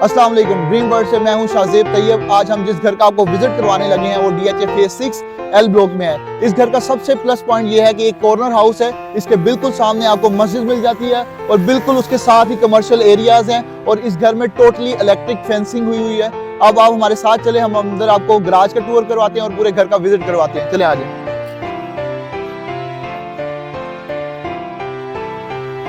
अस्सलाम वालेकुम, dream world से मैं हूं शाहजेब तैयब। आज हम जिस घर का आपको विजिट करवाने लगे हैं वो DHA फेज 6 L ब्लॉक में है। इस घर का सबसे प्लस पॉइंट ये है कि एक कॉर्नर हाउस है, इसके बिल्कुल सामने आपको मस्जिद मिल जाती है और बिल्कुल उसके साथ ही कमर्शियल एरियाज हैं और इस घर में टोटली इलेक्ट्रिक फेंसिंग हुई है। अब आप हमारे साथ चले, हम अंदर आपको गराज का टूर करवाते हैं और पूरे घर का विजिट करवाते हैं। चले आ जाए।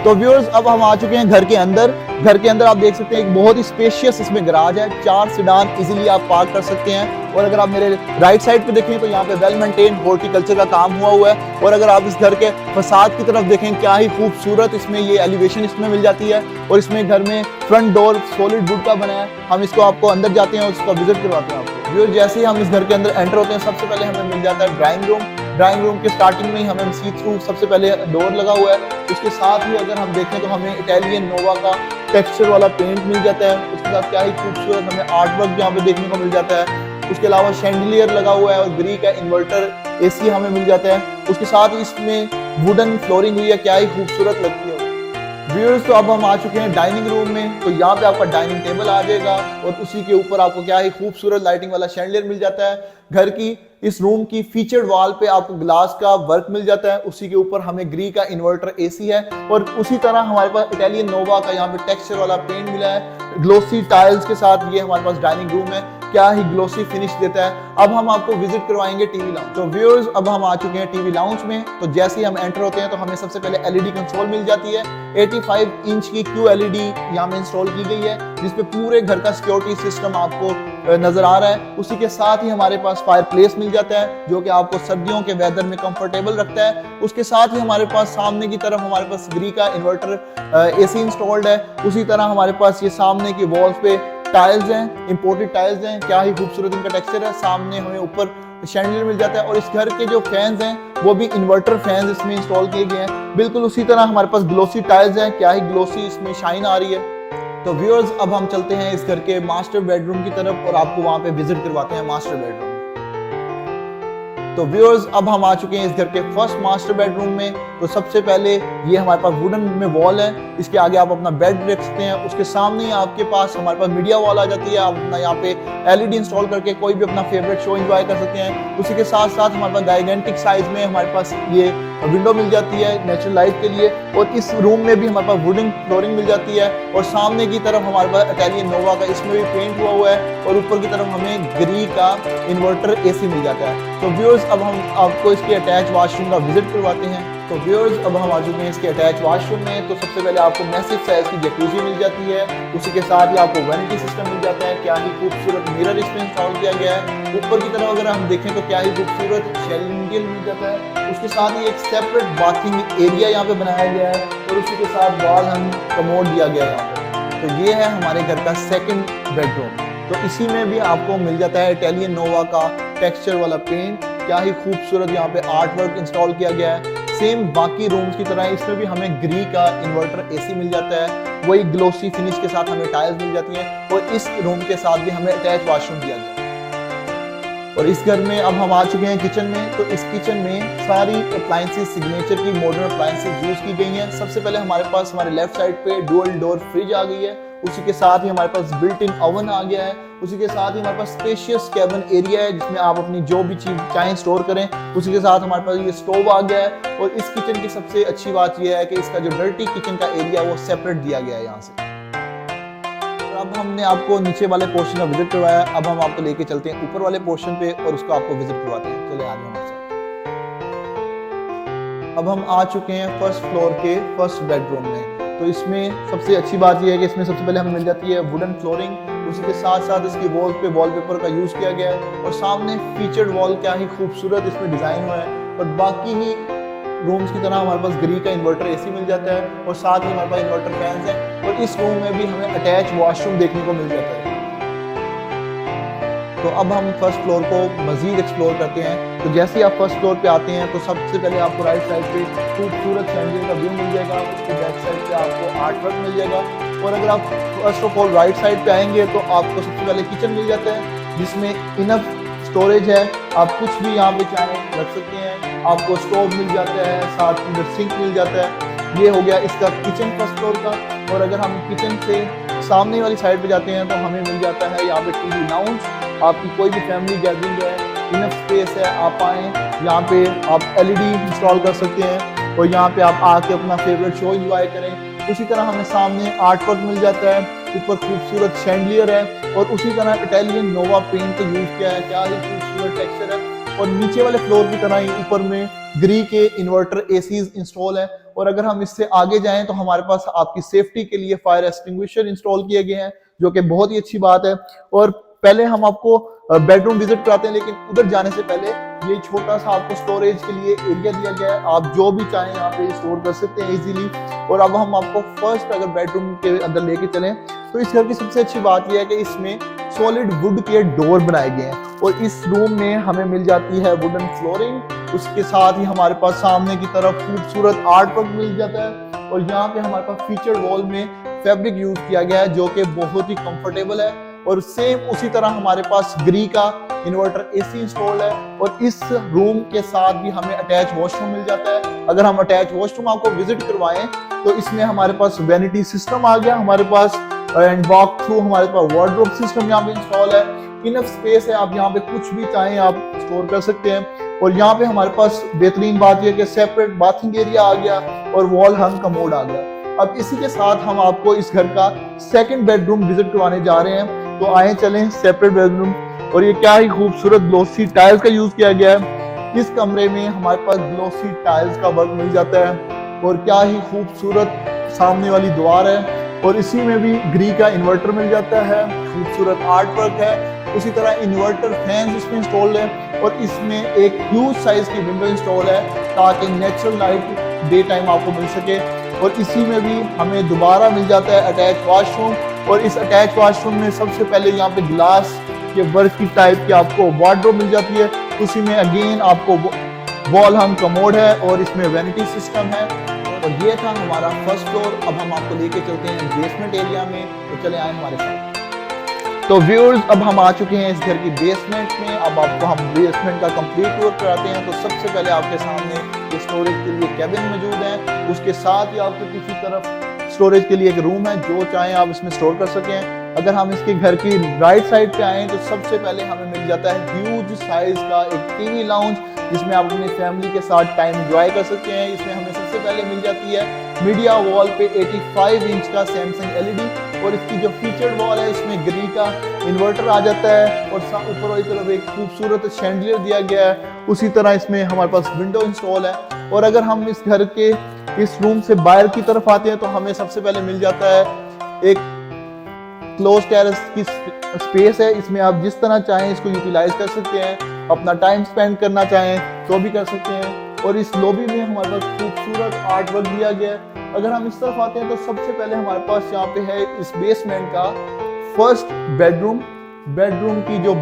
तो व्यूअर्स, अब हम आ चुके हैं घर के अंदर। घर के अंदर आप देख सकते हैं एक बहुत ही स्पेशियस इसमें गराज है, 4 सीडान इजीली आप पार्क कर सकते हैं। और अगर आप मेरे राइट साइड पे देखें तो यहाँ पे वेल मेंटेन हॉर्टिकल्चर का काम हुआ है। और अगर आप इस घर के फसाद की तरफ देखें, क्या ही खूबसूरत इसमें ये एलिवेशन इसमें मिल जाती है। और इसमें घर में फ्रंट डोर सॉलिड वुड का बना है। हम इसको आपको अंदर जाते हैं और उसका विजिट करवाते हैं आपको। व्यूअर्स, जैसे ही हम इस घर के अंदर एंटर होते हैं, सबसे पहले हमें मिल जाता है ड्राइंग रूम। ड्राइंग रूम के स्टार्टिंग में ही हमें सी थ्रू सबसे पहले डोर लगा हुआ है। उसके साथ ही अगर हम देखें तो हमें इटालियन नोवा का टेक्सचर वाला पेंट मिल जाता है। उसके साथ क्या ही खूबसूरत हमें आर्ट वर्क यहाँ पे देखने को मिल जाता है। उसके अलावा शैंडिलियर लगा हुआ है और ग्री का इन्वर्टर AC हमें मिल जाता है। उसके साथ ही इसमें वुडन फ्लोरिंग हुई है, क्या ही खूबसूरत लगती है। व्यूअर्स, तो अब हम आ चुके हैं डाइनिंग रूम में। तो यहाँ पे आपका डाइनिंग टेबल आ जाएगा और उसी के ऊपर आपको क्या ही खूबसूरत लाइटिंग वाला शैंडिलियर मिल जाता है। घर की इस रूम की फीचर्ड वॉल पे आपको ग्लास का वर्क मिल जाता है। उसी के ऊपर हमें ग्री का इन्वर्टर AC है और उसी तरह हमारे पास इटालियन नोवा का यहाँ पे टेक्सचर वाला पेंट मिला है। ग्लोसी टाइल्स के साथ ये हमारे पास डाइनिंग रूम है, क्या ही ग्लोसी फिनिश देता है। अब हम आपको विजिट करवाएंगे टीवी लाउंज। तो व्यूअर्स, अब हम आ चुके हैं टीवी लाउंज में। तो जैसे ही हम एंटर होते हैं तो हमें सबसे पहले LED कंसोल मिल जाती है। 85 इंच की QLED यहाँ में इंस्टॉल की गई है, जिसपे पूरे घर का सिक्योरिटी सिस्टम आपको नजर आ रहा है। उसी के साथ ही हमारे पास फायर प्लेस मिल जाता है, जो कि आपको सर्दियों के वेदर में कंफर्टेबल रखता है। उसके साथ ही हमारे पास सामने की तरफ हमारे पास ग्री का इन्वर्टर AC इंस्टॉल्ड है। उसी तरह हमारे पास ये सामने की वॉल्स पे टाइल्स हैं, इंपोर्टेड टाइल्स हैं, क्या ही खूबसूरत इनका टेक्सचर है। सामने हमें ऊपर शैंडिलियर मिल जाता है और इस घर के जो फैंस हैं वो भी इन्वर्टर फैंस इसमें इंस्टॉल किए गए हैं। बिल्कुल उसी तरह हमारे पास ग्लोसी टाइल्स हैं, क्या ही ग्लोसी इसमें शाइन आ रही है। तो व्यूअर्स, अब हम चलते हैं इस घर के मास्टर बेडरूम की तरफ और आपको वहां पे विजिट करवाते हैं मास्टर बेडरूम। तो व्यूअर्स, अब हम आ चुके हैं इस घर के फर्स्ट मास्टर बेडरूम में। तो सबसे पहले ये हमारे पास वुडन में वॉल है, इसके आगे आप अपना बेड रख सकते हैं। उसके सामने ही आपके पास हमारे पास मीडिया वॉल आ जाती है, आप अपना यहाँ पे LED इंस्टॉल करके कोई भी अपना फेवरेट शो एंजॉय कर सकते हैं। उसी के साथ साथ हमारे पास गाइगेंटिक साइज में हमारे पास ये विंडो मिल जाती है नेचुरल लाइट के लिए। और इस रूम में भी हमारे पास वुडन फ्लोरिंग मिल जाती है और सामने की तरफ हमारे पास इटालियन नोवा का इसमें भी पेंट हुआ है और ऊपर की तरफ हमें ग्री का इन्वर्टर AC मिल जाता है। तो व्यूअर्स, अब हम आपको इसके अटैच वॉशरूम का विजिट करवाते हैं। तो व्यूअर्स, अब हम आ चुके हैं इसके अटैच वॉशरूम में। तो सबसे पहले आपको मैसिव साइज की जकूजी मिल जाती है। उसी के साथ ही आपको वैनिटी सिस्टम मिल जाता है, क्या ही खूबसूरत मिरर इसमें इंस्टॉल किया गया है। ऊपर की तरफ अगर हम देखें तो क्या ही खूबसूरत शैंडिलियर मिल जाता है। उसके साथ ही एक सेपरेट बाथिंग एरिया यहाँ पे बनाया गया है और उसी के साथ वॉल हम कमोड दिया गया है यहाँ पे। तो ये है हमारे घर का सेकंड बेडरूम। तो इसी में भी आपको मिल जाता है इटालियन नोवा का टेक्सचर वाला पेंट, क्या ही खूबसूरत यहाँ पे आर्ट वर्क इंस्टॉल किया गया है। सेम बाकी रूम्स की तरह इसमें भी हमें ग्री का इन्वर्टर AC मिल जाता है, वही ग्लोसी फिनिश के साथ हमें टाइल्स मिल जाती हैं और इस रूम के साथ भी हमें अटैच वॉशरूम दिया गया है। और इस घर में अब हम आ चुके हैं किचन में। तो इस किचन में सारी अप्लायंसेस सिग्नेचर की मॉडर्न अप्लायंसेस यूज की गई हैं। सबसे पहले हमारे पास हमारे लेफ्ट साइड पे डुअल डोर फ्रिज आ गई है। उसी के साथ ही हमारे पास बिल्ट इन ओवन आ गया है। उसी के साथ ही हमारे पास स्पेशियस कैबिन एरिया है, जिसमें आप अपनी जो भी चीज चाहें स्टोर करें। उसी के साथ हमारे पास ये स्टोव आ गया है। और इस किचन की सबसे अच्छी बात यह है कि इसका जो डर्टी किचन का एरिया वो सेपरेट दिया गया है यहाँ से। अब हमने आपको नीचे वाले पोर्शन का विजिट करवाया, अब हम आपको लेके चलते हैं ऊपर वाले पोर्शन पे और उसको आपको विजिट करवाते हैं। चलिए आगे हमारे साथ। अब हम आ चुके हैं फर्स्ट फ्लोर के फर्स्ट बेडरूम में। तो इसमें सबसे अच्छी बात यह है कि इसमें सबसे पहले हमें मिल जाती है वुडन फ्लोरिंग। उसी के साथ साथ इसकी वॉल पे वॉलपेपर का यूज किया गया है और सामने फीचर्ड वॉल, क्या ही खूबसूरत इसमें डिजाइन हुआ है। और बाकी ही रूम्स की तरह हमारे पास ग्री का इन्वर्टर AC मिल जाता है और साथ ही हमारे पास इन्वर्टर फैंस हैं। और इस रूम में भी हमें अटैच वॉशरूम देखने को मिल जाता है। तो अब हम फर्स्ट फ्लोर को मजीद एक्सप्लोर करते हैं। तो जैसे ही आप फर्स्ट फ्लोर पे आते हैं तो सबसे पहले आपको राइट साइड पे खूबसूरत शैंडिलियर का व्यू मिल जाएगा। उसके बैक साइड पे आपको आर्ट वर्क मिल जाएगा। और अगर आप first of all right side पे आएंगे तो आपको सबसे पहले किचन मिल जाता है, जिसमें इनफ स्टोरेज है, आप कुछ भी यहाँ पे चाहें रख सकते हैं। आपको स्टोव मिल जाता है, साथ में सिंक मिल जाता है। ये हो गया इसका किचन फर्स्ट फ्लोर का। और अगर हम किचन से सामने वाली साइड पे जाते हैं तो हमें मिल जाता है यहाँ पे टीवी लाउंज। आपकी कोई भी फैमिली गैदरिंग है, इनफ स्पेस है, आप आए यहाँ पे आप एलईडी इंस्टॉल कर सकते हैं और यहाँ पे आप आके अपना फेवरेट शो एंजॉय करें। उसी तरह हमें सामने आर्ट वर्क मिल जाता है, ऊपर खूबसूरत शैंडलियर है और उसी तरह इटालियन नोवा पेंट का यूज किया है, क्या ही खूबसूरत टेक्सचर है। और नीचे वाले फ्लोर की तरह ही ऊपर में ग्री के इन्वर्टर एसीज इंस्टॉल है। और अगर हम इससे आगे जाएं तो हमारे पास आपकी सेफ्टी के लिए फायर एक्सटिंग्विशर इंस्टॉल किए गए हैं, जो कि बहुत ही अच्छी बात है। और पहले हम आपको बेडरूम विजिट कराते हैं, लेकिन उधर जाने से पहले ये छोटा सा आपको स्टोरेज के लिए एरिया दिया गया है, आप जो भी चाहें यहाँ पे स्टोर कर सकते हैं इजीली। और अब हम आपको फर्स्ट अगर बेडरूम के अंदर लेके चलें तो इस घर की सबसे अच्छी बात यह है कि इसमें सॉलिड वुड के डोर बनाए गए हैं और इस रूम में हमें मिल जाती है वुडन फ्लोरिंग। उसके साथ ही हमारे पास सामने की तरफ खूबसूरत आर्ट वर्क मिल जाता है और यहाँ पे हमारे पास फीचर वॉल में फैब्रिक यूज किया गया है, जो कि बहुत ही कंफर्टेबल है। और सेम उसी तरह हमारे पास ग्री का इन्वर्टर एसी इंस्टॉल है और इस रूम के साथ भी हमें अटैच वॉशरूम मिल जाता है। अगर हम अटैच वॉशरूम आपको विजिट करवाएं तो इसमें हमारे पास वैनिटी सिस्टम आ गया हमारे पास, एंड वॉक थ्रू हमारे पास वार्डरोब सिस्टम यहाँ पे इंस्टॉल है। इनफ स्पेस है, आप यहाँ पे कुछ भी चाहें आप स्टोर कर सकते हैं। और यहाँ पे हमारे पास बेहतरीन बात यह कि सेपरेट बाथिंग एरिया आ गया और वॉल हंग कमोड आ गया। अब इसी के साथ हम आपको इस घर का सेकंड बेडरूम विजिट करवाने जा रहे हैं, तो आए चलें सेपरेट बेडरूम। और ये क्या ही खूबसूरत ग्लोसी टाइल्स का यूज किया गया है। इस कमरे में हमारे पास ग्लोसी टाइल्स का वर्क मिल जाता है और क्या ही खूबसूरत सामने वाली दीवार है और इसी में भी ग्री का इन्वर्टर मिल जाता है, खूबसूरत आर्ट वर्क है। उसी तरह इन्वर्टर फैंस इसमें इंस्टॉल है और इसमें एक ह्यूज साइज की विंडो इंस्टॉल है ताकि नेचुरल लाइट डे टाइम आपको मिल सके। और इसी में भी हमें दोबारा मिल जाता है अटैच वॉशरूम और इस अटैच वॉशरूम में सबसे पहले यहाँ पे ग्लास के वर्क की टाइप की आपको वार्डरोब मिल जाती है। उसी में अगेन आपको वॉल हंग कमोड है और इसमें वैनिटी सिस्टम है। और ये था हमारा फर्स्ट फ्लोर। अब हम आपको लेके चलते हैं बेसमेंट एरिया में, तो चले आए हमारे साथ। तो व्यूअर्स, अब हम आ चुके हैं इस घर की बेसमेंट में। अब आपको हम बेसमेंट का कंप्लीट टूर कराते हैं। तो सबसे पहले आपके सामने स्टोरेज के लिए कैबिन मौजूद है, उसके साथ ही आपको किसी तरफ स्टोरेज के लिए एक रूम है, जो चाहें आप इसमें स्टोर कर सकें। अगर हम इसके घर की राइट साइड पे आएँ तो सबसे पहले हमें मिल जाता है ह्यूज साइज का एक टीवी लाउंज, जिसमें आप अपनी फैमिली के साथ टाइम एंजॉय कर सकते हैं। इसमें हमें सबसे पहले मिल जाती है मीडिया वॉल पे 85 इंच का सैमसंग एलईडी और इसकी जो फीचर्ड वॉल है इसमें ग्री का इन्वर्टर आ जाता है और ऊपर वाली तरफ एक खूबसूरत शैंडलियर दिया गया है। उसी तरह इसमें हमारे पास विंडो इंस्टॉल है। और अगर हम इस घर के इस रूम से बाहर की तरफ आते हैं तो हमें सबसे पहले मिल जाता है एक क्लोज टेरेस की स्पेस है। इसमें आप जिस तरह चाहें इसको यूटिलाइज कर सकते हैं, अपना टाइम स्पेंड करना चाहें तो भी कर सकते हैं। और इस लॉबी में हमारे पास खूबसूरत आर्ट वर्क दिया गया है। अगर हम इस तरफ आते हैं तो सबसे पहले हमारे पास यहाँ पे है इस बेसमेंट का फर्स्ट बेडरूम। बेडरूम की जो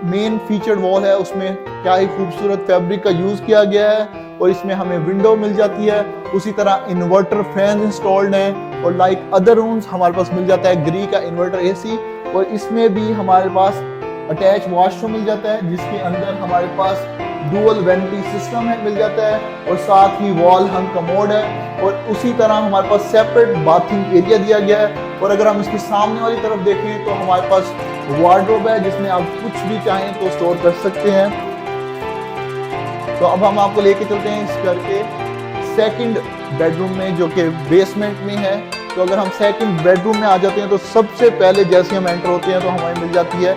मेन फीचर्ड वॉल है उसमें क्या ही खूबसूरत फैब्रिक का यूज किया गया है और इसमें हमें विंडो मिल जाती है। उसी तरह इन्वर्टर फैन इंस्टॉल्ड है और लाइक अदर रूम्स हमारे पास मिल जाता है ग्री का इन्वर्टर एसी। और इसमें भी हमारे पास अटैच वॉशरूम मिल जाता है, जिसके अंदर हमारे पास डुअल वेंटी सिस्टम है मिल जाता है और साथ ही वॉल हंग कमोड है। और उसी तरह हमारे पास सेपरेट बाथिंग एरिया दिया गया है। और अगर हम इसके सामने वाली तरफ देखें तो हमारे पास वार्डरोब है, जिसमें आप कुछ भी चाहें तो स्टोर कर सकते हैं। तो अब हम आपको लेके चलते हैं इस घर के सेकंड बेडरूम में, जो कि बेसमेंट में है। तो अगर हम सेकंड बेडरूम में आ जाते हैं तो सबसे पहले जैसे हम एंटर होते हैं तो हमें मिल जाती है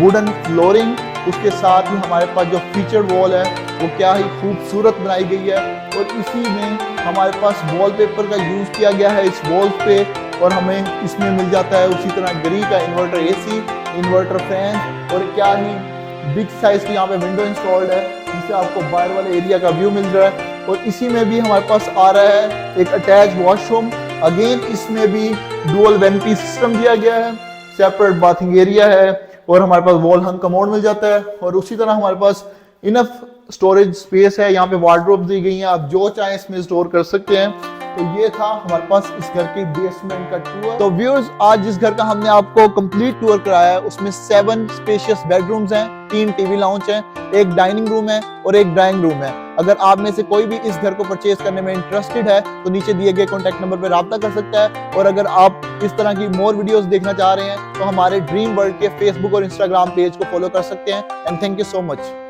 वुडन फ्लोरिंग। उसके साथ ही हमारे पास जो फीचर्ड वॉल है वो क्या ही खूबसूरत बनाई गई है और इसी में हमारे पास वॉलपेपर का यूज किया गया है इस वॉल पे। और हमें इसमें मिल जाता है उसी तरह ग्री का इन्वर्टर एसी, इन्वर्टर फैन और क्या ही बिग साइज की यहाँ पे विंडो इंस्टॉल्ड है, जिससे आपको बाहर वाले एरिया का व्यू मिल रहा है। और इसी में भी हमारे पास आ रहा है एक अटैच वॉशरूम। अगेन इसमें भी डुअल वेंटी सिस्टम दिया गया है, सेपरेट बाथिंग एरिया है और हमारे पास वॉल हंग कमोड मिल जाता है। और उसी तरह हमारे पास इनफ स्टोरेज स्पेस है, यहाँ पे वार्डरोब दी गई है, आप जो चाहें इसमें स्टोर कर सकते हैं। तो ये था हमारे पास इस घर के बेसमेंट का टूर। तो व्यूअर्स, आज जिस घर का हमने आपको कंप्लीट टूर कराया है उसमें 7 स्पेशियस बेडरूम्स हैं, 3 टीवी लाउंज हैं, एक डाइनिंग रूम है और एक ड्राइंग रूम है। अगर आप में से कोई भी इस घर को परचेज करने में इंटरेस्टेड है तो नीचे दिए गए कॉन्टैक्ट नंबर पर राब्ता कर सकता है। और अगर आप इस तरह की मोर वीडियोस देखना चाह रहे हैं तो हमारे ड्रीम वर्ल्ड के फेसबुक और इंस्टाग्राम पेज को फॉलो कर सकते हैं। And thank you so much.